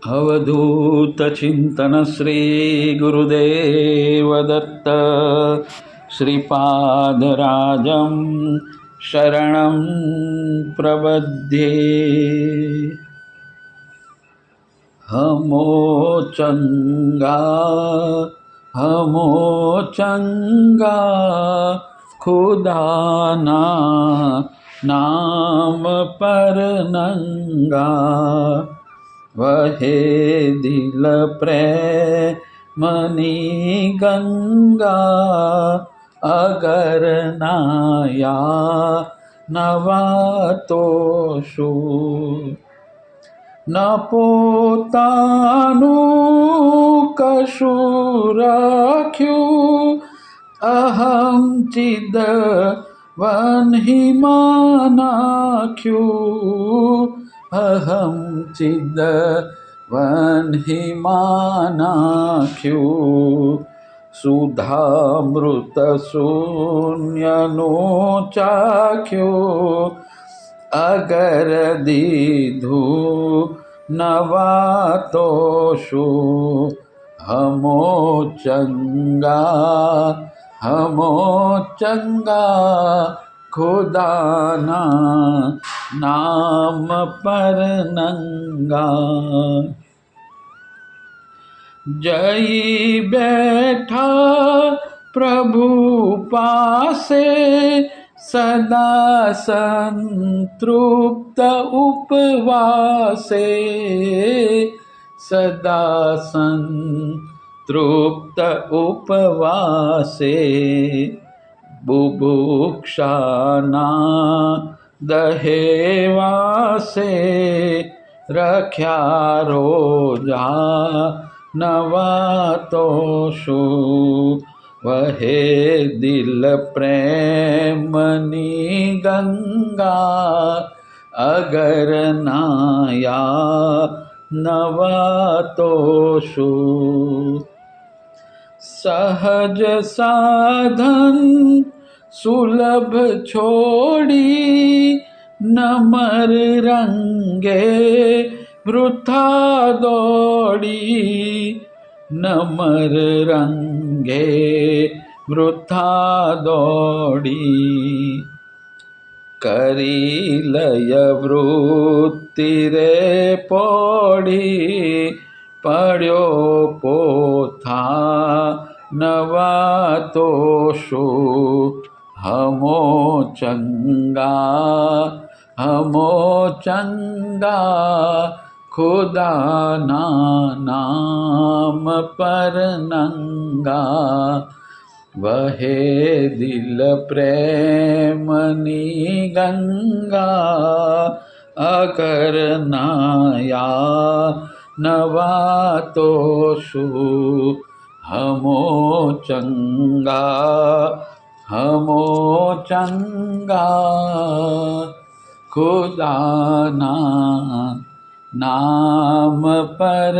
अवधूत चिंतन श्री गुरुदेव दत्त श्रीपादराजं शरणं प्रपद्ये। हमो चंगा खुदाना नाम पर नंगा, वहे दिल प्रेमनी गंगा, अगर नाया नवा तो शू। न पोताનું કશું રાખ્યું, અહમ ચિદવન હિમાં નાખ્યું, અહમ ચિદવન હિમાં નાખ્યું। સુધામૃત શૂન્યનું ચાખ્યું, અગર દીધું નવા તો શું। હમો ચંગા ખુદાના નામ પર નંગા। જઈ બેઠા પ્રભુ પાસે, સદા સંતૃપ્ત ઉપવાસે, સદા સંતૃપ્ત ઉપવાસે। બુભુક્ષાના દહેવાસે, રખ્યા રોજા નવા તો શું। વહે દિલ પ્રેમની ગંગા, અગર નાયા નવા તો શું। સહજ સાધન સુલભ છોડી, નમર રંગે વૃથા દોડી, નમર રંગે વૃથા દોડી। કરી લય વૃત્તિ રે પોડી, પડ્યો પોથા નવા તો શું। હમો ચંગા ખુદાના નામ પર નંગા, વહે દિલ પ્રેમની ગંગા, અગર નાયા નવા તો શું। હમો ચંગા ખુદાના નામ પર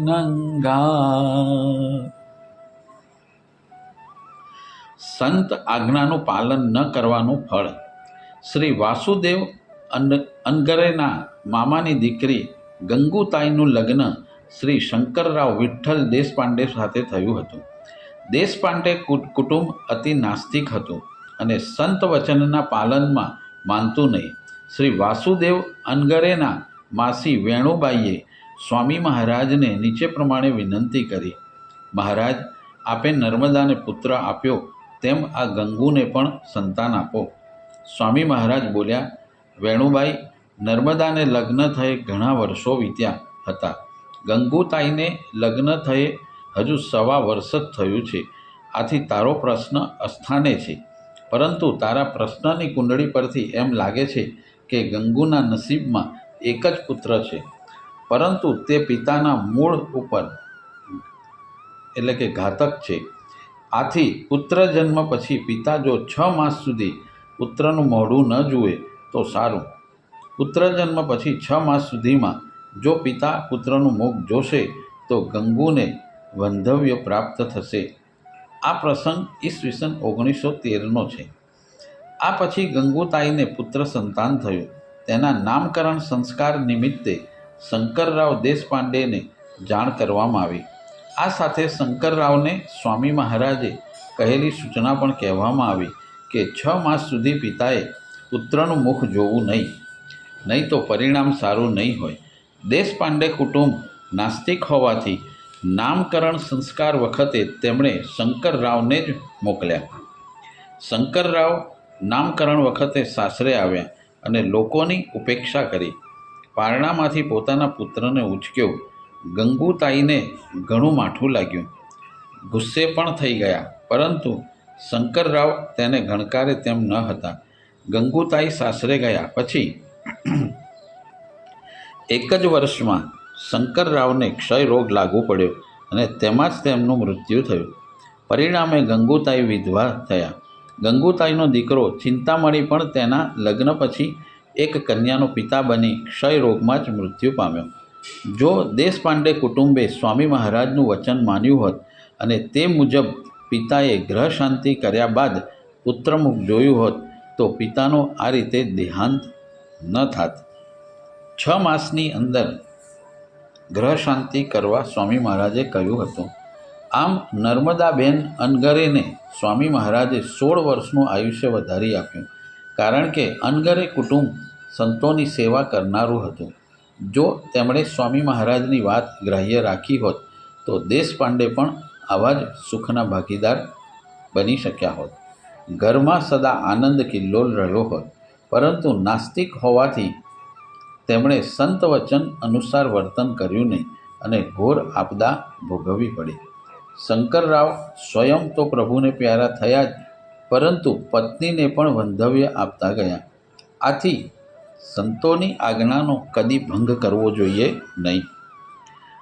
નંગા। સંત આજ્ઞાનું પાલન ન કરવાનું ફળ। શ્રી વાસુદેવ અનગરેના મામાની દીકરી ગંગુતાઈનું લગ્ન શ્રી શંકરરાવ વિઠ્ઠલ દેશપાંડે સાથે થયું હતું। દેશપાંડે કુટુંબ અતિ નાસ્તિક હતું અને સંત વચનના પાલનમાં માનતું નહીં। શ્રી વાસુદેવ અનગરેના માસી વેણુબાઈએ સ્વામી મહારાજને નીચે પ્રમાણે વિનંતી કરી, મહારાજ, આપે નર્મદાને પુત્ર આપ્યો, તેમ આ ગંગુને પણ સંતાન આપો। સ્વામી મહારાજ બોલ્યા, વેણુબાઈ, નર્મદાને લગ્ન થયે ઘણા વર્ષો વીત્યા હતા। ગંગુતાઈને લગ્ન થયે હજુ 1.25 વર્ષ જ થયું છે, આથી તારો પ્રશ્ન અસ્થાને છે। પરંતુ તારા પ્રશ્નની કુંડળી પરથી એમ લાગે છે કે ગંગુના નસીબમાં એક જ પુત્ર છે, પરંતુ તે પિતાના મૂળ ઉપર એટલે કે ઘાતક છે। આથી પુત્ર જન્મ પછી પિતા જો 6 માસ સુધી પુત્રનું મોઢું ન જુએ તો સારું। પુત્ર જન્મ પછી 6 માસ સુધીમાં જો પિતા પુત્રનું મુખ જોશે તો ગંગુને વંધવ્ય પ્રાપ્ત થશે। આ પ્રસંગ ઈસવીસન 1913નો છે। આ પછી ગંગુતાઈને પુત્ર સંતાન થયું। તેના નામકરણ સંસ્કાર નિમિત્તે શંકરરાવ દેશપાંડેને જાણ કરવામાં આવી. આ સાથે શંકરરાવને સ્વામી મહારાજે કહેલી સૂચના પણ કહેવામાં આવી કે 6 માસ સુધી પિતાએ પુત્રનું મુખ જોવું નહીં તો પરિણામ સારું નહીં હોય. દેશપાંડે કુટુંબ નાસ્તિક હોવાથી નામકરણ સંસ્કાર વખતે તેમણે શંકરરાવને જ મોકલ્યા. શંકરરાવ નામકરણ વખતે સાસરે આવ્યા અને લોકોની ઉપેક્ષા કરી. પારણામાંથી પોતાના પુત્રને ઉંચક્યો. ગંગુતાઈને ઘણું માઠું લાગ્યું, ગુસ્સે પણ થઈ ગયા, પરંતુ શંકરરાવ તેને ગણકારે તેમ ન હતા. ગંગુતાઈ સાસરે ગયા પછી 1 જ વર્ષમાં શંકરરાવને ક્ષય રોગ લાગુ પડ્યો અને તેમાં જ તેમનું મૃત્યુ થયું. પરિણામે ગંગુતાઈ વિધવા થયા. ગંગુતાઈનો દીકરો ચિંતામણી પણ તેના લગ્ન પછી એક કન્યાનો પિતા બની ક્ષય રોગમાં જ મૃત્યુ પામ્યો. જો દેશપાંડે કુટુંબે સ્વામી મહારાજનું વચન માન્યું હોત અને તે મુજબ પિતાએ ગ્રહ શાંતિ કર્યા બાદ પુત્રમુખ જોયું હોત તો પિતાનો આ રીતે દેહાંત ન થાત. 6 માસની અંદર ગ્રહ શાંતિ કરવા સ્વામી મહારાજે કહ્યું હતું. આમ નર્મદાબેન અનગરેને સ્વામી મહારાજે 16 વર્ષનું આયુષ્ય વધારી આપ્યું, કારણ કે અનગરે કુટુંબ સંતોની સેવા કરનારું હતું. જો તેમણે સ્વામી મહારાજની વાત ગ્રાહ્ય રાખી હોત તો દેશપાંડે પણ આવા જ સુખના ભાગીદાર બની શક્યા હોત. ઘરમાં સદા આનંદ કિલ્લોલ રહ્યો હોત. પરંતુ નાસ્તિક હોવાથી તેમણે સંત વચન અનુસાર વર્તન કર્યું નહીં અને ઘોર આપદા ભોગવવી પડી. શંકરરાવ સ્વયં તો પ્રભુને પ્યારા થયા જ, પરંતુ પત્નીને પણ વંધવ્ય આપતા ગયા. આથી સંતોની આજ્ઞાનો કદી ભંગ કરવો જોઈએ નહીં.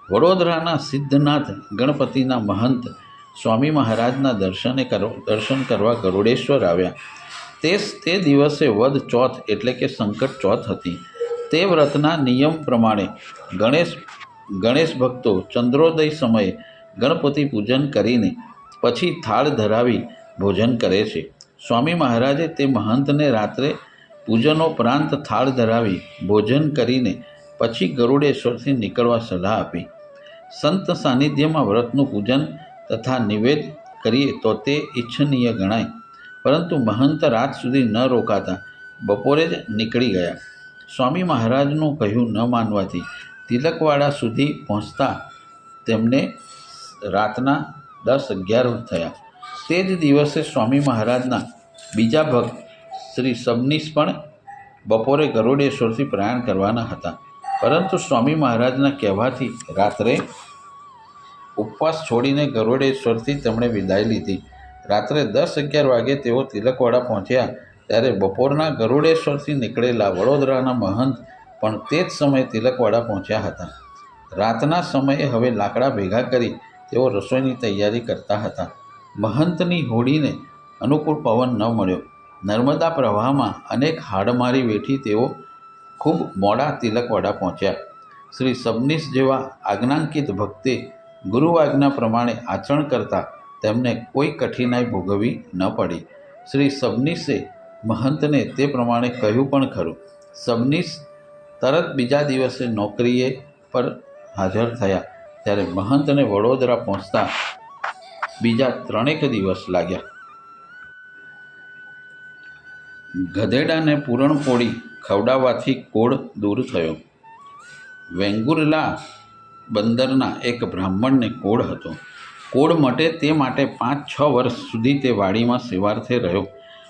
વડોદરાના સિદ્ધનાથ ગણપતિના મહંત સ્વામી મહારાજના દર્શન કરવા ગરુડેશ્વર આવ્યા. તે દિવસે વદ ચોથ એટલે કે સંકટ ચોથ હતી. તે વ્રતના નિયમ પ્રમાણે ગણેશ ભક્તો ચંદ્રોદય સમયે ગણપતિ પૂજન કરીને પછી થાળ ધરાવી ભોજન કરે છે. સ્વામી મહારાજે તે મહંતને રાત્રે પૂજનોપરાંત થાળ ધરાવી ભોજન કરીને પછી ગરુડેશ્વરથી નીકળવા સલાહ આપી. સંત સાનિધ્યમાં વ્રતનું પૂજન તથા નિવેદ કરીએ તો તે ઈચ્છનીય ગણાય, પરંતુ મહંત રાત સુધી ન રોકાતા બપોરે જ નીકળી ગયા. સ્વામી મહારાજનું કહ્યું ન માનવાથી તિલકવાડા સુધી પહોંચતા તેમને રાતના 10-11 થયા. તે જ દિવસે સ્વામી મહારાજના બીજા ભક્ત શ્રી સબનીશ પણ બપોરે ગરુડેશ્વરથી પ્રયાણ કરવાના હતા, પરંતુ સ્વામી મહારાજના કહેવાથી રાત્રે ઉપવાસ છોડીને ગરુડેશ્વરથી તેમણે વિદાય લીધી. રાત્રે 10-11 વાગે તેઓ તિલકવાડા પહોંચ્યા ત્યારે બપોરના ગરુડેશ્વરથી નીકળેલા વડોદરાના મહંત પણ તે જ સમયે તિલકવાડા પહોંચ્યા હતા. રાતના સમયે હવે લાકડા ભેગા કરી તેઓ રસોઈની તૈયારી કરતા હતા. મહંતની હોડીને અનુકૂળ પવન ન મળ્યો. નર્મદા પ્રવાહમાં અનેક હાડમારી વેઠી તેઓ ખૂબ મોડા તિલકવાડા પહોંચ્યા. શ્રી સબનીશ જેવા આજ્ઞાંકિત ભક્તે ગુરુ આજ્ઞા પ્રમાણે આચરણ કરતા તેમને કોઈ કઠિનાઈ ભોગવવી ન પડી. શ્રી સબનીશે મહંતને તે પ્રમાણે કહ્યું પણ ખરું. સબનીશ તરત બીજા દિવસે નોકરીએ પર હાજર થયા ત્યારે મહંતને વડોદરા પહોંચતા બીજા 3 દિવસ લાગ્યા. ગધેડાને પૂરણપોળી ખવડાવવાથી કોઢ દૂર થયો. વેંગુર્લા બંદરના એક બ્રાહ્મણને કોઢ હતો. કોઢ મટે તે માટે 5-6 વર્ષ સુધી તે વાડીમાં સેવાર્થે રહ્યો,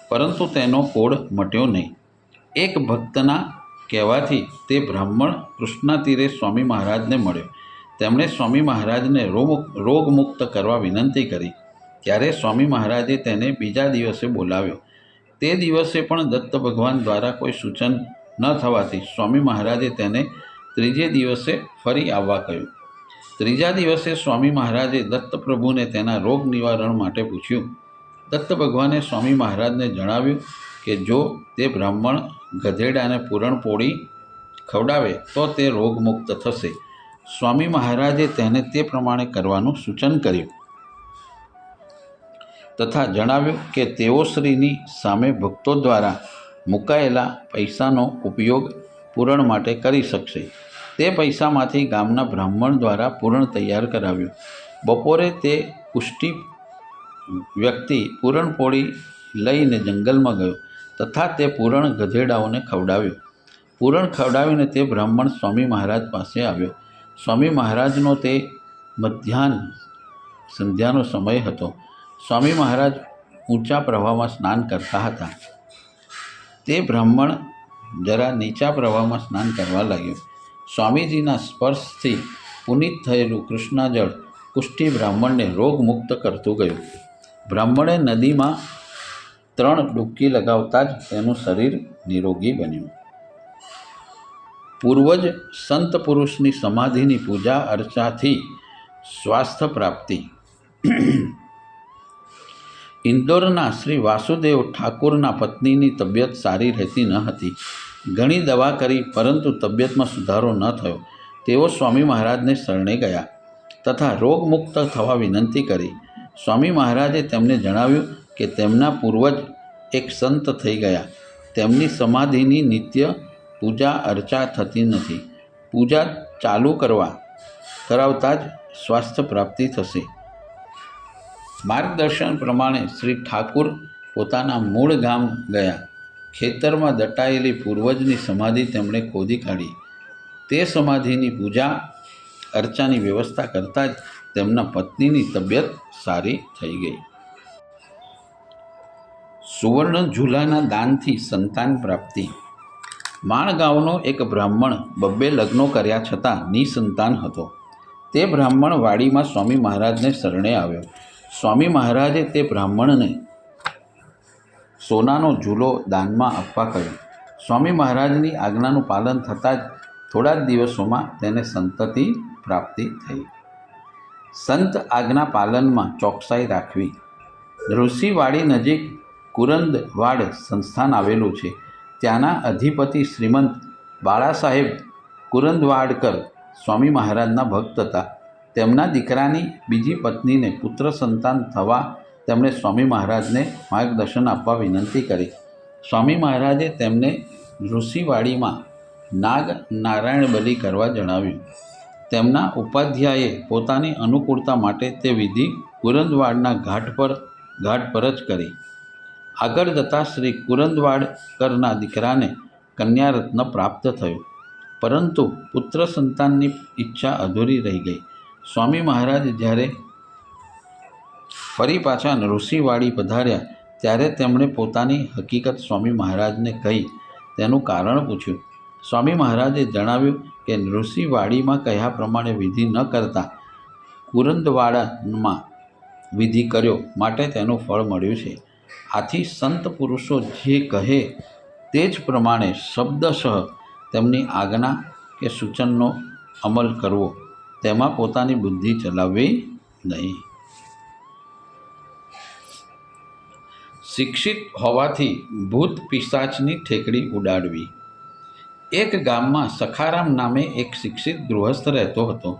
પરંતુ તેનો કોઢ મટ્યો નહીં. એક ભક્તના કહેવાથી તે બ્રાહ્મણ કૃષ્ણા તીરે સ્વામી મહારાજને મળ્યો. તેમણે સ્વામી મહારાજને રોગમુક્ત કરવા વિનંતી કરી. ત્યારે સ્વામી મહારાજે તેને બીજા દિવસે બોલાવ્યો. તે દિવસે પણ દત્ત ભગવાન દ્વારા કોઈ સૂચન ન થવાથી સ્વામી મહારાજે તેને 3જે દિવસે ફરી આવવા કહ્યું. 3જા દિવસે સ્વામી મહારાજે દત્ત પ્રભુને તેના રોગ નિવારણ માટે પૂછ્યું. દત્ત ભગવાને સ્વામી મહારાજને જણાવ્યું કે જો તે બ્રાહ્મણ ગધેડાને પૂરણપોળી ખવડાવે તો તે રોગમુક્ત થશે. સ્વામી મહારાજે તેને તે પ્રમાણે કરવાનું સૂચન કર્યું તથા જણાવ્યું કે તેઓ શ્રીની સામે ભક્તો દ્વારા મુકાયેલા પૈસાનો ઉપયોગ પૂરણ માટે કરી શકશે. તે પૈસામાંથી ગામના બ્રાહ્મણ દ્વારા પૂરણ તૈયાર કરાવ્યું. બપોરે તે પુષ્ટિ વ્યક્તિ પૂરણપોળી લઈને જંગલમાં ગયો તથા તે પૂરણ ગધેડાઓને ખવડાવ્યું. પૂરણ ખવડાવીને તે બ્રાહ્મણ સ્વામી મહારાજ પાસે આવ્યો. સ્વામી મહારાજનો તે મધ્યાહન સંધ્યાનો સમય હતો. સ્વામી મહારાજ ઊંચા પ્રવાહમાં સ્નાન કરતા હતા. તે બ્રાહ્મણ જરા નીચા પ્રવાહમાં સ્નાન કરવા લાગ્યો. સ્વામીજીના સ્પર્શથી પુનિત થયેલું કૃષ્ણાજળ કુષ્ઠી બ્રાહ્મણને રોગમુક્ત કરતું ગયું. બ્રાહ્મણે નદીમાં 3 ડૂબકી લગાવતા જ તેનું શરીર નિરોગી બન્યું. પૂર્વજ સંત પુરુષની સમાધિની પૂજા અર્ચાથી સ્વાસ્થ્ય પ્રાપ્તિ. ઇન્દોરના શ્રી વાસુદેવ ઠાકુરના પત્નીની તબિયત સારી રહેતી ન હતી. ઘણી દવા કરી પરંતુ તબિયતમાં સુધારો ન થયો. તેઓ સ્વામી મહારાજને શરણે ગયા તથા રોગમુક્ત થવા વિનંતી કરી. સ્વામી મહારાજે તેમને જણાવ્યું કે તેમના પૂર્વજ એક સંત થઈ ગયા. તેમની સમાધિની નિત્ય પૂજા અર્ચા થતી નથી. પૂજા ચાલુ કરાવતા જ સ્વાસ્થ્ય પ્રાપ્તિ થશે. માર્ગદર્શન પ્રમાણે શ્રી ઠાકુર પોતાના મૂળ ગામ ગયા. ખેતરમાં દટાયેલી પૂર્વજની સમાધિ તેમણે ખોદી કાઢી. તે સમાધિની પૂજા અર્ચાની વ્યવસ્થા કરતાં જ તેમના પત્નીની તબિયત સારી થઈ ગઈ. સુવર્ણ ઝૂલાના દાનથી સંતાન પ્રાપ્તિ. માણગાંવનો એક બ્રાહ્મણ 2 લગ્નો કર્યા છતાં નિસંતાન હતો. તે બ્રાહ્મણ વાડીમાં સ્વામી મહારાજને શરણે આવ્યો. સ્વામી મહારાજે તે બ્રાહ્મણને સોનાનો ઝૂલો દાનમાં આપવા કહ્યું. સ્વામી મહારાજની આજ્ઞાનું પાલન થતાં જ થોડા જ દિવસોમાં તેને સંતતિ પ્રાપ્તિ થઈ. સંત આજ્ઞા પાલનમાં ચોકસાઈ રાખવી. ઋષિવાડી નજીક કુરંદવાડ સંસ્થાન આવેલું છે. ત્યાંના અધિપતિ શ્રીમંત બાળાસાહેબ કુરંદવાડકર સ્વામી મહારાજના ભક્ત હતા. તેમના દીકરાની બીજી પત્નીને પુત્ર સંતાન થવા તેમણે સ્વામી મહારાજને માર્ગદર્શન આપવા વિનંતી કરી. સ્વામી મહારાજે તેમને ઋષિવાડીમાં નાગ નારાયણ બલિ કરવા જણાવ્યું. તેમના ઉપાધ્યાયે પોતાની અનુકૂળતા માટે તે વિધિ કુરંદવાડના ઘાટ પર જ કરી. આગળ જતાં શ્રી કુરંદવાડકરના દીકરાને કન્યારત્ન પ્રાપ્ત થયું, પરંતુ પુત્ર સંતાનની ઈચ્છા અધૂરી રહી ગઈ. સ્વામી મહારાજ જ્યારે ફરી પાછા ઋષિવાડી પધાર્યા ત્યારે તેમણે પોતાની હકીકત સ્વામી મહારાજને કહી તેનું કારણ પૂછ્યું. સ્વામી મહારાજે જણાવ્યું કે ઋષિવાડીમાં કહ્યા પ્રમાણે વિધિ ન કરતા કુરંદવાડામાં વિધિ કર્યો માટે તેનું ફળ મળ્યું છે. આથી સંત પુરુષો જે કહે તે જ પ્રમાણે શબ્દશઃ તેમની આજ્ઞા કે સૂચનનો અમલ કરવો, તેમાં પોતાની બુદ્ધિ ચલાવવી નહીં. શિક્ષિત હોવાથી ભૂત પિશાચની ઠેકડી ઉડાડવી. એક ગામમાં સખારામ નામે એક શિક્ષિત ગૃહસ્થ રહેતો હતો.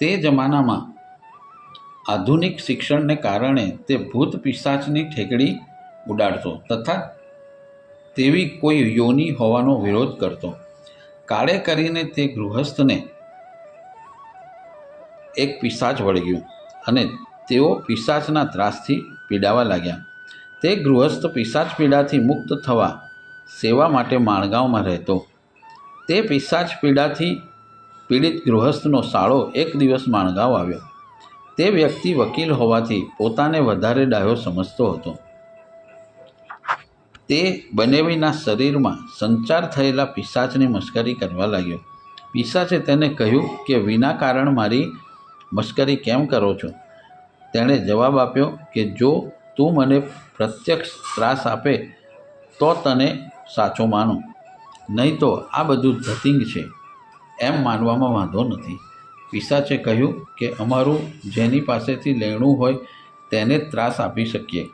તે જમાનામાં આધુનિક શિક્ષણને કારણે તે ભૂત પિશાચની ઠેકડી ઉડાડતો તથા તેવી કોઈ યોનિ હોવાનો વિરોધ કરતો. કાળે કરીને તે ગૃહસ્થને એક પિશાચ વળગ્યું અને તેઓ પિશાચના ત્રાસથી પીડાવા લાગ્યા. તે ગૃહસ્થ પિશાચ પીડાથી મુક્ત થવા સેવા માટે માણગાંવમાં રહેતો. તે પિશાચ પીડાથી પીડિત ગૃહસ્થનો સાળો એક દિવસ માણગાંવ આવ્યો. તે વ્યક્તિ વકીલ હોવાથી પોતાને વધારે ડાયો સમજતો હતો. તે બનેવીના શરીરમાં સંચાર થયેલા પિશાચની મશ્કરી કરવા લાગ્યો. પિશાચે તેને કહ્યું કે વિના કારણ મારી મશ્કરી કેમ કરો છો? તેણે જવાબ આપ્યો કે જો તું મને પ્રત્યક્ષ ત્રાસ આપે તો તને સાચો માનું, નહીં તો આ બધું ધતિંગ છે એમ માનવામાં વાંધો નથી. પિશાચે કહ્યું કે અમારું જેની પાસેથી લેણું હોય તેને જ ત્રાસ આપી શકીએ.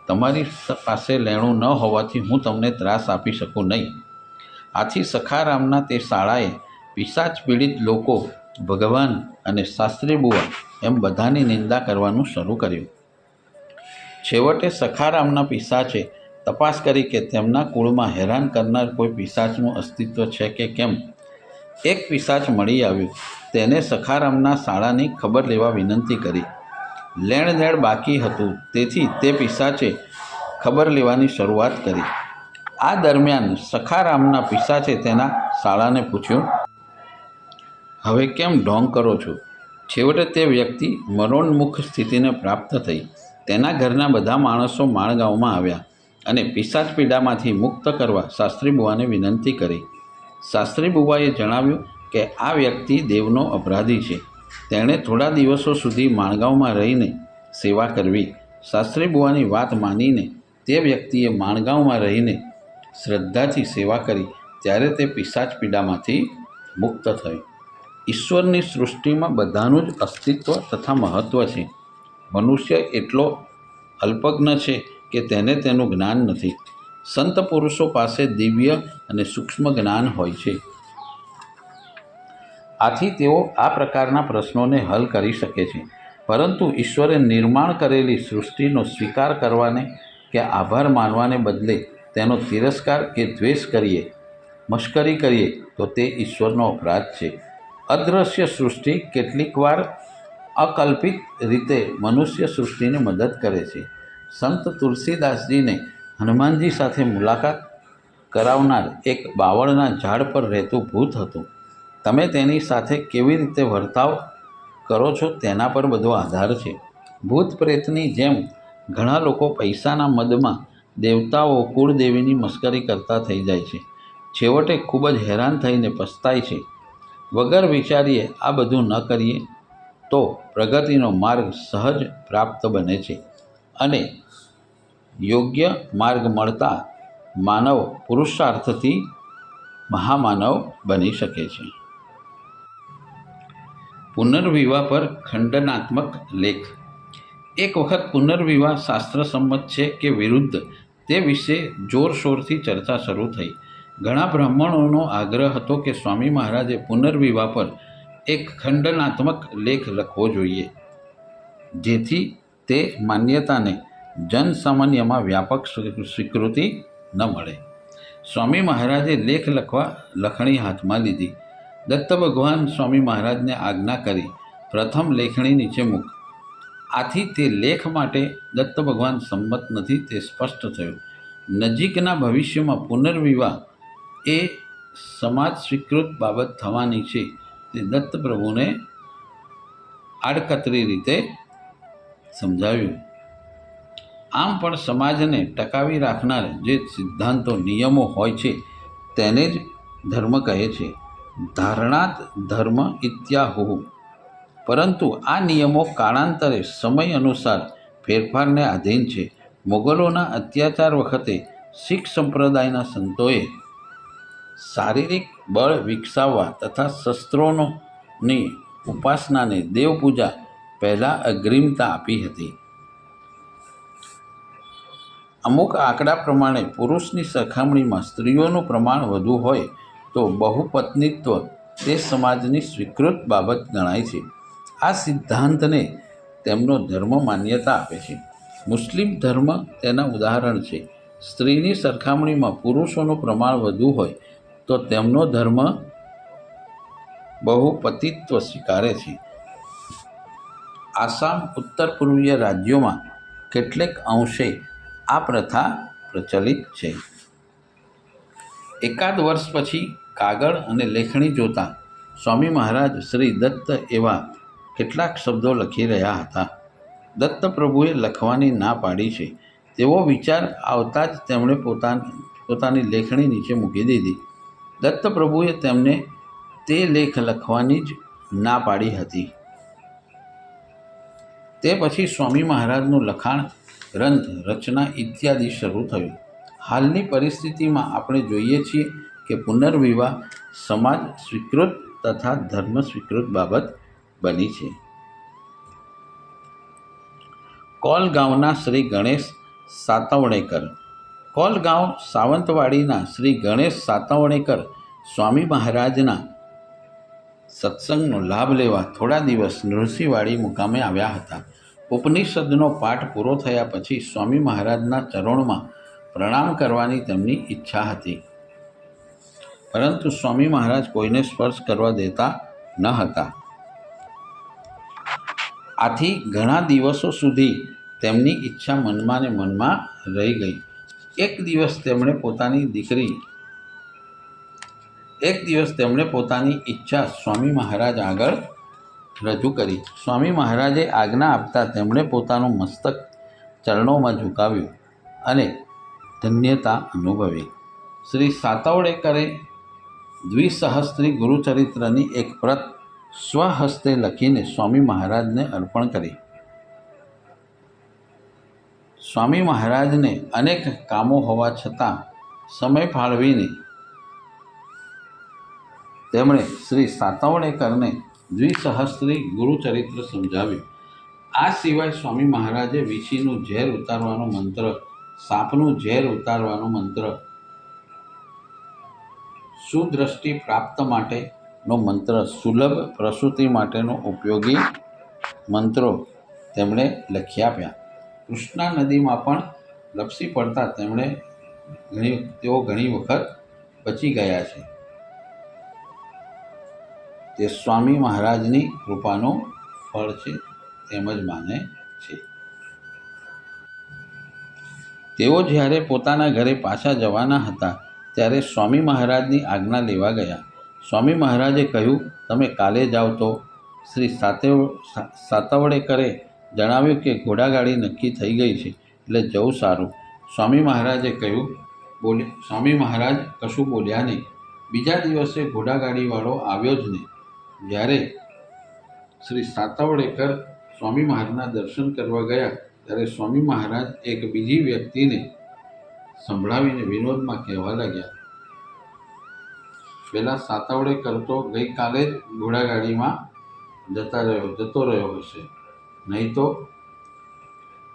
તમારી પાસે લેણું ન હોવાથી હું તમને ત્રાસ આપી શકું નહીં. આથી સખારામના તે શાળાએ પિશાચ પીડિત લોકો, ભગવાન અને શાસ્ત્રી બુવા એમ બધાની નિંદા કરવાનું શરૂ કર્યું. છેવટે સખારામના પિશાચે તપાસ કરી કે તેમના કુળમાં હેરાન કરનાર કોઈ પિશાચનું અસ્તિત્વ છે કે કેમ. એક પિશાચ મળી આવ્યું. તેને સખારામના શાળાની ખબર લેવા વિનંતી કરી. લેણ દેણ બાકી હતું, તેથી તે પિશાચે ખબર લેવાની શરૂઆત કરી. આ દરમિયાન સખારામના પિશાચે તેના શાળાને પૂછ્યું, હવે કેમ ઢોંગ કરો છો? છેવટે તે વ્યક્તિ મરણોન્મુખ સ્થિતિને પ્રાપ્ત થઈ. તેના ઘરના બધા માણસો માણગાંવમાં આવ્યા અને પિશાચ પીડામાંથી મુક્ત કરવા શાસ્ત્રી બુવાને વિનંતી કરી. શાસ્ત્રી બુવાએ જણાવ્યું કે આ વ્યક્તિ દેવનો અપરાધી છે. તેણે થોડા દિવસો સુધી માણગાંવમાં રહીને સેવા કરવી. શાસ્ત્રી બુવાની વાત માનીને તે વ્યક્તિએ માણગાંવમાં રહીને શ્રદ્ધાથી સેવા કરી, ત્યારે તે પિશાચ પીડામાંથી મુક્ત થયો. ઈશ્વરની સૃષ્ટિમાં બધાનું જ અસ્તિત્વ તથા મહત્ત્વ છે. મનુષ્ય એટલો અલ્પજ્ઞ છે કે તેને તેનું જ્ઞાન નથી. સંત પુરુષો પાસે દિવ્ય અને સૂક્ષ્મ જ્ઞાન હોય છે. આથી તેઓ આ પ્રકારના પ્રશ્નોને હલ કરી શકે છે. પરંતુ ઈશ્વરે નિર્માણ કરેલી સૃષ્ટિનો સ્વીકાર કરવાને કે આભાર માનવાને બદલે તેનો તિરસ્કાર કે દ્વેષ કરીએ, મશ્કરી કરીએ તો તે ઈશ્વરનો અપરાધ છે. અદૃશ્ય સૃષ્ટિ કેટલીક વાર અકલ્પિત રીતે મનુષ્ય સૃષ્ટિને મદદ કરે છે. સંત તુલસીદાસજીને હનુમાનજી સાથે મુલાકાત કરાવનાર એક બાવળના ઝાડ પર રહેતું ભૂત હતું. તમે તેની સાથે કેવી રીતે વર્તાવ કરો છો તેના પર બધો આધાર છે. ભૂત પ્રેતની જેમ ઘણા લોકો પૈસાના મદમાં દેવતાઓ કુળદેવીની મશ્કરી કરતા થઈ જાય છે. છેવટે ખૂબ જ હેરાન થઈને પસ્તાય છે. વગર વિચારીએ આ બધું ન કરીએ તો પ્રગતિનો માર્ગ સહજ પ્રાપ્ત બને છે અને યોગ્ય માર્ગ મળતા માનવ પુરુષાર્થથી મહામાનવ બની શકે છે. પુનર્વિવાહ પર ખંડનાત્મક લેખ. એક વખત પુનર્વિવાહ શાસ્ત્રસંમત છે કે વિરુદ્ધ તે વિશે જોરશોરથી ચર્ચા શરૂ થઈ. ઘણા બ્રાહ્મણોનો આગ્રહ હતો કે સ્વામી મહારાજે પુનર્વિવાહ પર એક ખંડનાત્મક લેખ લખવો જોઈએ, જેથી તે માન્યતાને જનસામાન્યમાં વ્યાપક સ્વીકૃતિ ન મળે. સ્વામી મહારાજે લેખ લખવા લખણી હાથમાં લીધી. દત્ત ભગવાન સ્વામી મહારાજને આજ્ઞા કરી, પ્રથમ લેખણી નીચે મૂક. આથી તે લેખ માટે દત્ત ભગવાન સંમત નથી તે સ્પષ્ટ થયું. નજીકના ભવિષ્યમાં પુનર્વિવાહ એ સમાજ સ્વીકૃત બાબત થવાની છે તે દત્ત પ્રભુને આડકતરી રીતે સમજાવ્યું. આમ પણ સમાજને ટકાવી રાખનાર જે સિદ્ધાંતો નિયમો હોય છે તેને જ ધર્મ કહે છે. ધારણાત ધર્મ ઇત્યાહુઃ. પરંતુ આ નિયમો કાળાંતરે સમય અનુસાર ફેરફારને આધીન છે. મોગલોના અત્યાચાર વખતે શીખ સંપ્રદાયના સંતોએ શારીરિક બળ વિકસાવવા તથા શસ્ત્રોની ઉપાસનાને દેવપૂજા પહેલાં અગ્રિમતા આપી હતી. અમુક આંકડા પ્રમાણે પુરુષની સરખામણીમાં સ્ત્રીઓનું પ્રમાણ વધુ હોય તો બહુપત્નીત્વ તે સમાજની સ્વીકૃત બાબત ગણાય છે. આ સિદ્ધાંતને તેમનો ધર્મ માન્યતા આપે છે. મુસ્લિમ ધર્મ તેના ઉદાહરણ છે. સ્ત્રીની સરખામણીમાં પુરુષોનું પ્રમાણ વધુ હોય તો તેમનો ધર્મ બહુપતિત્વ સ્વીકારે છે. આસામ ઉત્તર પૂર્વીય રાજ્યોમાં કેટલેક અંશે આ પ્રથા પ્રચલિત છે. એકાદ વર્ષ પછી કાગળ અને લેખણી જોતા સ્વામી મહારાજ શ્રી દત્ત એવા કેટલાક શબ્દો લખી રહ્યા હતા. દત્ત પ્રભુએ લખવાની ના પાડી છે તેવો વિચાર આવતા જ તેમણે પોતાની લેખણી નીચે મૂકી દીધી. દત્ત પ્રભુએ તેમને તે લેખ લખવાની જ ના પાડી હતી. તે પછી સ્વામી મહારાજનું લખાણ, ગ્રંથ રચના ઇત્યાદિ શરૂ થયું. હાલની પરિસ્થિતિમાં આપણે જોઈએ છીએ કે પુનર્વિવાહ સમાજ સ્વીકૃત તથા ધર્મ સ્વીકૃત બાબત બની છે. કોલગાંવના શ્રી ગણેશ સાતવણેકર. કોલગાંવ સાવંતવાડીના શ્રી ગણેશ સાતવણેકર સ્વામી મહારાજના સત્સંગનો લાભ લેવા થોડા દિવસ નૃસિંહવાડી મુકામે આવ્યા હતા. ઉપનિષદનો પાઠ પૂરો થયા પછી સ્વામી મહારાજના ચરણોમાં પ્રણામ કરવાની તેમની ઈચ્છા હતી. પરંતુ સ્વામી મહારાજ કોઈને સ્પર્શ કરવા દેતા ન હતા. આથી ઘણા દિવસો સુધી તેમની ઈચ્છા મનમાં ને મનમાં રહી ગઈ. એક દિવસ તેમણે પોતાની ઈચ્છા સ્વામી મહારાજ આગળ રજૂ કરી. સ્વામી મહારાજે આજ્ઞા આપતા તેમણે પોતાનું મસ્તક ચરણોમાં ઝુકાવ્યું અને ધન્યતા અનુભવી. શ્રી સાતવડેકરે દ્વિસહસ્ત્રી ગુરુચરિત્રની એક પ્રત સ્વહસ્તે લખીને સ્વામી મહારાજને અર્પણ કરી. સ્વામી મહારાજને અનેક કામો હોવા છતાં સમય ફાળવીને તેમણે શ્રી સાતવડેકરને દ્વિસહસ્ત્રી ગુરુચરિત્ર સમજાવ્યું. આ સિવાય સ્વામી મહારાજે વીછીનું ઝેર ઉતારવાનો મંત્ર, સાપનું ઝેર ઉતારવાનો મંત્ર, સુદ્રષ્ટિ પ્રાપ્ત માટેનો મંત્ર, સુલભ પ્રસૂતિ માટેનો ઉપયોગી મંત્રો તેમણે લખી આપ્યા. કૃષ્ણા નદીમાં પણ લપસી પડતા તેઓ ઘણી વખત બચી ગયા છે. તે સ્વામી મહારાજની કૃપાનું ફળ છે તેમ જ માને છે. તેઓ જ્યારે પોતાના ઘરે પાછા જવાના હતા ત્યારે સ્વામી મહારાજની આજ્ઞા લેવા ગયા. સ્વામી મહારાજે કહ્યું, તમે કાલે જાઓ તો? શ્રી સાતવડેકરે જણાવ્યું કે ઘોડાગાડી નક્કી થઈ ગઈ છે, એટલે જવું સારું. સ્વામી મહારાજ કશું બોલ્યા નહીં. બીજા દિવસે ઘોડાગાડીવાળો આવ્યો જ નહીં. જ્યારે શ્રી સાતવડેકર સ્વામી મહારાજના દર્શન કરવા ગયા ત્યારે સ્વામી મહારાજ એક બીજી વ્યક્તિને સંભળાવીને વિનોદમાં કહેવા લાગ્યા, પેલા સાતવડેકર તો ગઈકાલે જ ઘોડાગાડીમાં જતો રહ્યો હશે, નહીં તો?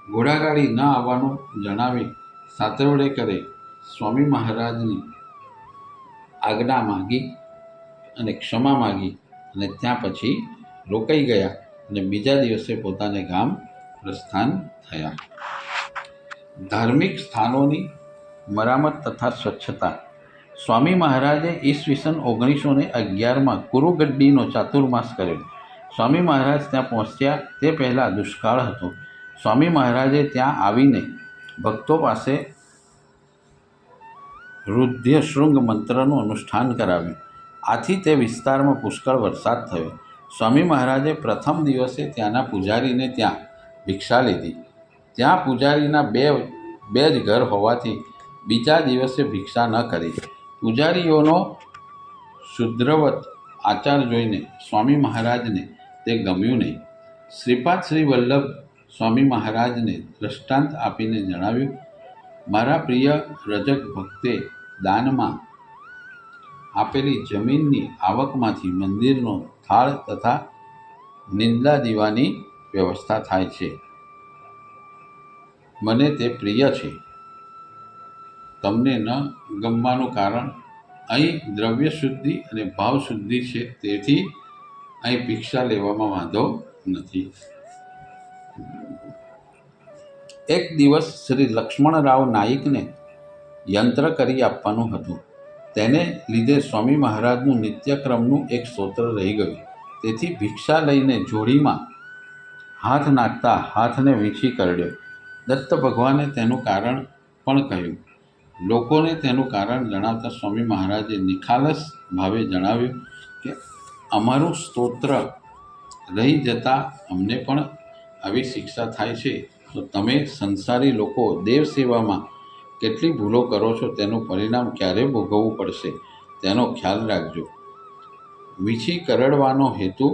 ઘોડાગાડી ન આવવાનું જણાવી સાતવડેકરે સ્વામી મહારાજની આજ્ઞા માગી અને ક્ષમા માગી અને ત્યાં પછી રોકાઈ ગયા અને બીજા દિવસે પોતાને ગામ પ્રસ્થાન થયા. ધાર્મિક સ્થાનોની મરામત તથા સ્વચ્છતા. સ્વામી મહારાજે ઈસવીસન 1911માં કુરુગડ્ડીનો ચાતુર્માસ કર્યો. સ્વામી મહારાજ ત્યાં પહોંચ્યા તે પહેલાં દુષ્કાળ હતો. સ્વામી મહારાજે ત્યાં આવીને ભક્તો પાસે રુદ્રશૃંગ મંત્રનું અનુષ્ઠાન કરાવ્યું. આથી તે વિસ્તારમાં પુષ્કળ વરસાદ થયો. સ્વામી મહારાજે પ્રથમ દિવસે ત્યાંના પૂજારીને ત્યાં ભિક્ષા લીધી. ત્યાં પૂજારીના બે જ ઘર હોવાથી બીજા દિવસે ભિક્ષા ન કરી. પૂજારીઓનો શુદ્રવત આચાર જોઈને સ્વામી મહારાજને તે ગમ્યું નહીં. શ્રીપાદ શ્રી વલ્લભ સ્વામી મહારાજને દ્રષ્ટાંત આપીને જણાવ્યું, મારા પ્રિય રજક ભક્તે દાનમાં આપેલી જમીનની આવકમાંથી મંદિરનો થાળ તથા નિંદા દીવાની વ્યવસ્થા થાય છે. મને તે પ્રિય છે. તમને ન ગમવાનું કારણ અહીં દ્રવ્ય શુદ્ધિ અને ભાવ શુદ્ધિ છે, તેથી અહીં ભિક્ષા લેવામાં વાંધો નથી. એક દિવસ શ્રી લક્ષ્મણરાવ નાઈકને યંત્ર કરી આપવાનું હતું. તેને લીધે સ્વામી મહારાજનું નિત્યક્રમનું એક સૂત્ર રહી ગયું. તેથી ભિક્ષા લઈને જોડીમાં હાથ નાખતા હાથને વીંછી કરડ્યો. દત્ત ભગવાને તેનું કારણ પણ કહ્યું. લોકોને તેનું કારણ જણાવતા સ્વામી મહારાજે નિખાલસ ભાવે જણાવ્યું કે અમારું સ્તોત્ર રહી જતાં અમને પણ આવી શિક્ષા થાય છે, તો તમે સંસારી લોકો દેવ સેવામાં કેટલી ભૂલો કરો છો તેનું પરિણામ ક્યારે ભોગવવું પડશે તેનો ખ્યાલ રાખજો. વીંછી કરડવાનો હેતુ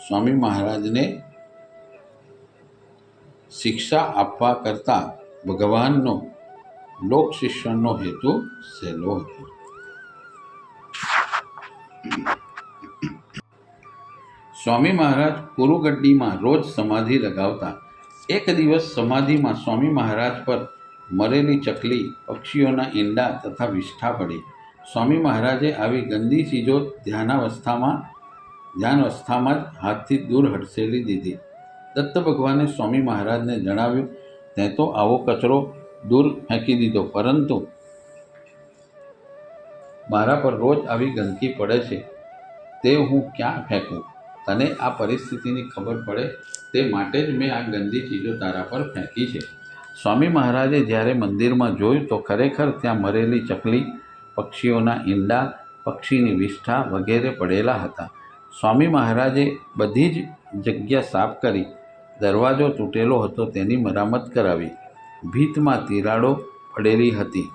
સ્વામી મહારાજને શિક્ષા આપવા કરતાં ભગવાનનો લોક શિક્ષણનો હેતુ સહેલો હતો. સ્વામી મહારાજ કુરુગડ્ડીમાં રોજ સમાધિ લગાવતા. એક દિવસ સમાધિમાં સ્વામી મહારાજ પર મરેલી ચકલી, પક્ષીઓના ઈંડા તથા વિષ્ઠા પડી. સ્વામી મહારાજે આવી ગંદી ચીજો ધ્યાનાવસ્થામાં જ હાથથી દૂર હડસેલી દીધી. દત્ત ભગવાને સ્વામી મહારાજને જણાવ્યું, તે તો આવો કચરો દૂર ફેંકી દીધો, પરંતુ મારા પર રોજ આવી ગંદકી પડે છે, તે હું ક્યાં ફેંકું? તને આ પરિસ્થિતિની ખબર પડે તે માટે જ મેં આ ગંદી ચીજો તારા પર ફેંકી છે. સ્વામી મહારાજે જ્યારે મંદિરમાં જોયું તો ખરેખર ત્યાં મરેલી ચકલી, પક્ષીઓના ઈંડા, પક્ષીની વિષ્ઠા વગેરે પડેલા હતા. સ્વામી મહારાજે બધી જ જગ્યા સાફ કરી, દરવાજો તૂટેલો હતો તેની મરામત કરાવી, ભીતમાં તિરાડો પડેલી હતી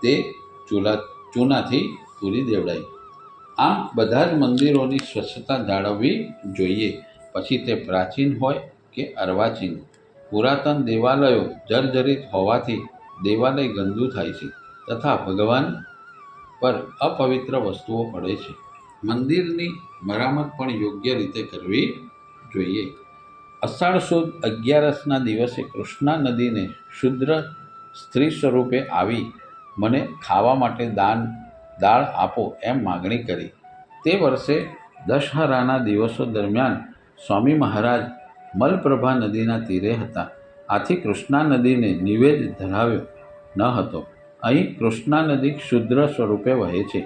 તે ચૂનાથી પૂરી દેવડાઈ. આમ બધા જ મંદિરોની સ્વચ્છતા જાળવવી જોઈએ, પછી તે પ્રાચીન હોય કે અર્વાચીન. પુરાતન દેવાલયો જર્જરિત હોવાથી દેવાલય ગંદુ થાય છે તથા ભગવાન પર અપવિત્ર વસ્તુઓ પડે છે. મંદિરની મરામત પણ યોગ્ય રીતે કરવી જોઈએ. અષાઢ સુદ 11ના દિવસે કૃષ્ણા નદીને શુદ્ર સ્ત્રી સ્વરૂપે આવી મને ખાવા માટે દાળ આપો એમ માગણી કરી. તે વર્ષે દશહરાના દિવસો દરમિયાન સ્વામી મહારાજ મલપ્રભા નદીના તીરે હતા. આથી કૃષ્ણા નદીને નિવેદ ધરાવ્યો ન હતો. અહીં કૃષ્ણા નદી શુદ્ર સ્વરૂપે વહે છે.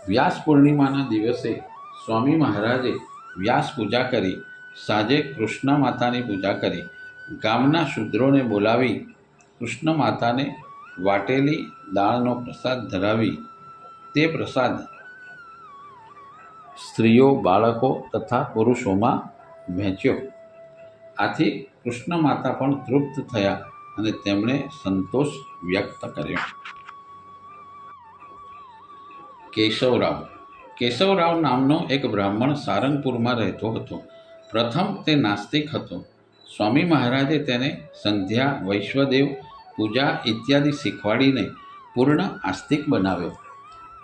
વ્યાસ પૂર્ણિમાના દિવસે સ્વામી મહારાજે વ્યાસ પૂજા કરી. સાંજે કૃષ્ણ માતાની પૂજા કરી. ગામના શૂદ્રોને બોલાવી કૃષ્ણ માતાને વાટેલી દાળનો પ્રસાદ ધરાવી તે પ્રસાદ સ્ત્રીઓ, બાળકો તથા પુરુષોમાં વહેંચ્યો. આથી કૃષ્ણ માતા પણ તૃપ્ત થયા અને તેમણે સંતોષ વ્યક્ત કર્યો. કેશવરાવ નામનો એક બ્રાહ્મણ સારંગપુરમાં રહેતો હતો. પ્રથમ તે નાસ્તિક હતો. સ્વામી મહારાજે તેને સંધ્યા, વૈશ્વદેવ પૂજા ઇત્યાદિ શીખવાડીને પૂર્ણ આસ્તિક બનાવ્યો.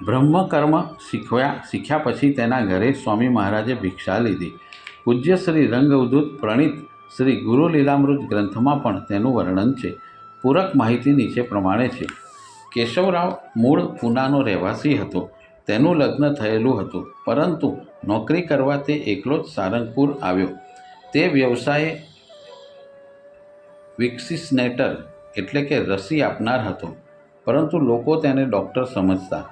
બ્રહ્મકર્મ શીખ્યા પછી તેના ઘરે સ્વામી મહારાજે ભિક્ષા લીધી. પૂજ્ય શ્રી રંગવદૂત પ્રણીત શ્રી ગુરુ લીલામૃત ગ્રંથમાં પણ તેનું વર્ણન છે. પૂરક માહિતી નીચે પ્રમાણે છે. કેશવરાવ મૂળ પૂનાનો રહેવાસી હતો. તેનું લગ્ન થયેલું હતું, પરંતુ નોકરી કરવા તે એકલો જ સારંગપુર આવ્યો. તે વ્યવસાયે વેક્સિનેટર એટલે કે રસી આપનાર હતો, પરંતુ લોકો તેને ડૉક્ટર સમજતા.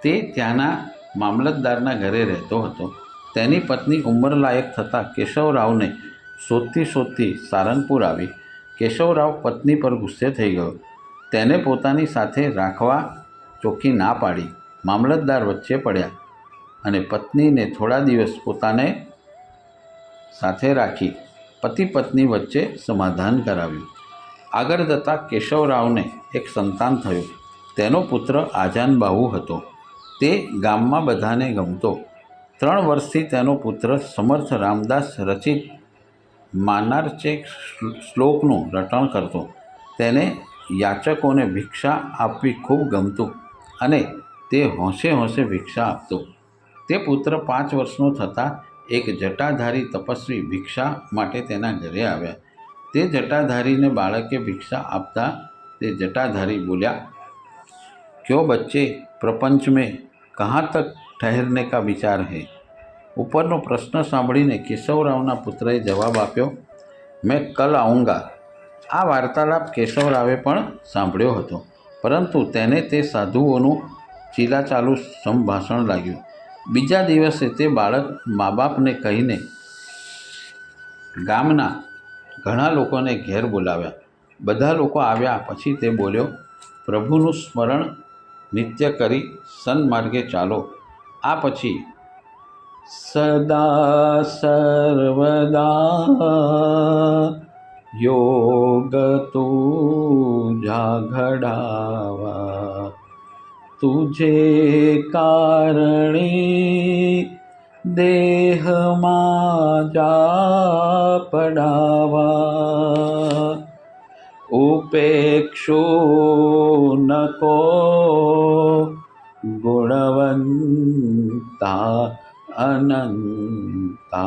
તે ત્યાંના મામલતદારના ઘરે રહેતો હતો. તેની પત્ની ઉંમરલાયક થતાં કેશવરાવને શોધતી સારંગપુર આવી. કેશવરાવ પત્ની પર ગુસ્સે થઈ ગયો. તેને પોતાની સાથે રાખવા ચોખ્ખી ના પાડી. મામલતદાર વચ્ચે પડ્યા અને પત્નીને થોડા દિવસ પોતાને સાથે રાખી પતિ પત્ની વચ્ચે સમાધાન કરાવ્યું. આગળ જતાં કેશવરાવને એક સંતાન થયું. તેનો પુત્ર આજાનબાહુ હતો. તે ગામમાં બધાને ગમતો. 3 વર્ષથી તેનો પુત્ર સમર્થ રામદાસ રચિત માનાર્ચેક શ્લોકનું રટણ કરતો. તેને યાચકોને ભિક્ષા આપવી ખૂબ ગમતું અને તે હોંશે હોંશે ભિક્ષા આપતો. તે પુત્ર 5 વર્ષનો થતાં એક જટાધારી તપસ્વી ભિક્ષા માટે તેના ઘરે આવ્યા. તે જટાધારીને બાળકે ભિક્ષા આપતા તે જટાધારી બોલ્યા, ક્યો બચ્ચે, પ્રપંચ મેં કહાં તક ઠહેરને કા વિચાર હૈ? ઉપરનો પ્રશ્ન સાંભળીને કેશવરાવના પુત્રએ જવાબ આપ્યો, મેં કલ આઉંગા. આ વાર્તાલાપ કેશવરાવે પણ સાંભળ્યો હતો, પરંતુ તેને તે સાધુઓનું ચીલાચાલું સંભાષણ લાગ્યું. બીજા દિવસે તે બાળક મા બાપને કહીને ગામના ઘણા લોકોને ઘેર બોલાવ્યા. બધા લોકો આવ્યા પછી તે બોલ્યો, પ્રભુનું સ્મરણ નિત્ય કરી સન્માર્ગે ચાલો. આ પછી સદા સર્વદા યોગ તુજા ઘડાવા, તુજે કારણે દેહમાં જા પડાવા, ઉપેક્ષો नको गुणवंता अनंता,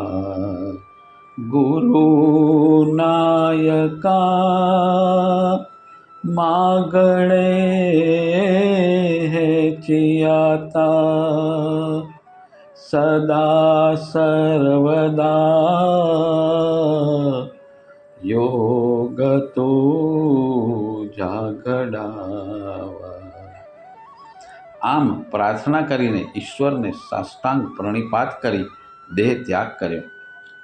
गुरु नायका मागणे चियाता, सदा सर्वदा યોગ તુજા ઘડાવા. આમ પ્રાર્થના કરીને ઈશ્વરને સાષ્ટાંગ પ્રણિપાત કરી દેહ ત્યાગ કર્યો.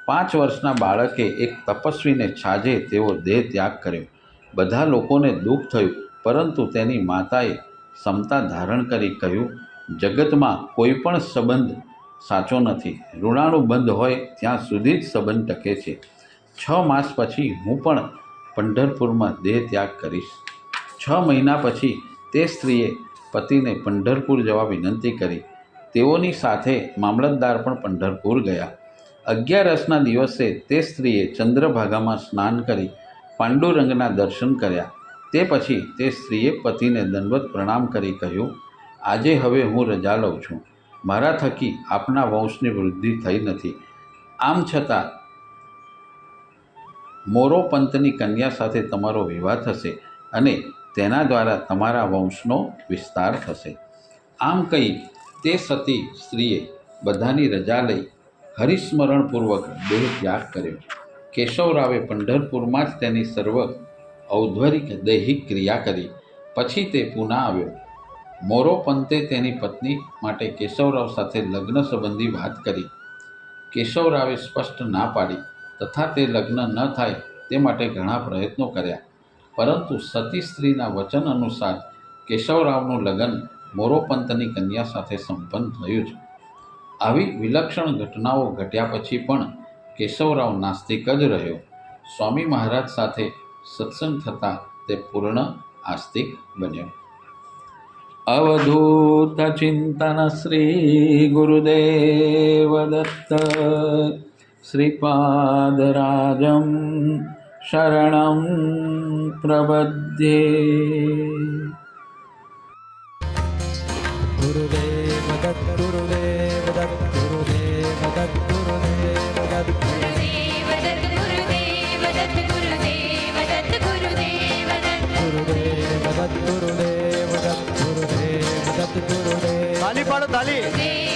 5 વર્ષના બાળકે એક તપસ્વીને છાજે તેવો દેહ ત્યાગ કર્યો. બધા લોકોને દુઃખ થયું, પરંતુ તેની માતાએ ક્ષમતા ધારણ કરી કહ્યું, જગતમાં કોઈ પણ સંબંધ સાચો નથી. ઋણાનુબંધ હોય ત્યાં સુધી જ સંબંધ ટકે છે. 6 માસ પછી હું પણ પંઢરપુરમાં દેહ ત્યાગ કરીશ. 6 મહિના પછી તે સ્ત્રીએ પતિને પંઢરપુર જવા વિનંતી કરી. તેઓની સાથે મામલતદાર પણ પંઢરપુર ગયા. 11 દિવસે તે સ્ત્રીએ ચંદ્રભાગામાં સ્નાન કરી પાંડુરંગના દર્શન કર્યા. તે પછી તે સ્ત્રીએ પતિને દંડવત પ્રણામ કરી કહ્યું, આજે હવે હું રજા લઉં છું. મારા થકી આપના વંશની વૃદ્ધિ થઈ નથી. આમ છતાં મોરોપંતની કન્યા સાથે તમારો વિવાહ થશે અને તેના દ્વારા તમારા વંશનો વિસ્તાર થશે. આમ કહી તે સતી સ્ત્રીએ બધાની રજા લઈ હરિસ્મરણપૂર્વક દેહ ત્યાગ કર્યો. કેશવરાવે પંઢરપુરમાં જ તેની સર્વ ઔદ્ધરિક દૈહિક ક્રિયા કરી. પછી તે પુના આવ્યો. મોરોપંતે તેની પત્ની માટે કેશવરાવ સાથે લગ્ન સંબંધી વાત કરી. કેશવરાવે સ્પષ્ટ ના પાડી તથા તે લગ્ન ન થાય તે માટે ઘણા પ્રયત્નો કર્યા, પરંતુ સતી સ્ત્રીના વચન અનુસાર કેશવરાવનું લગ્ન મોરોપંતની કન્યા સાથે સંપન્ન થયું છે. આવી વિલક્ષણ ઘટનાઓ ઘટ્યા પછી પણ કેશવરાવ નાસ્તિક જ રહ્યો. સ્વામી મહારાજ સાથે સત્સંગ થતાં તે પૂર્ણ આસ્તિક બન્યો. અવધૂત ચિંતન શ્રી ગુરુદેવ દત્ત શ્રીપાદરાજમ શરણમ પ્રબધ્યે. ગુરુદેવ દત્ત ગુરુદેવ દત્ત ગુરુદેવ દત્ત ગુરુદેવ દત્ત ગુરુદેવ દત્ત ગુરુદેવ દત્ત ગુરુદેવ દત્ત ગુરુદેવ દત્ત ગુરુદેવ દત્ત ગુરુદેવ દત્ત ગુરુદેવ દત્ત ગુરુદેવ. તાલી પાડો તાલી.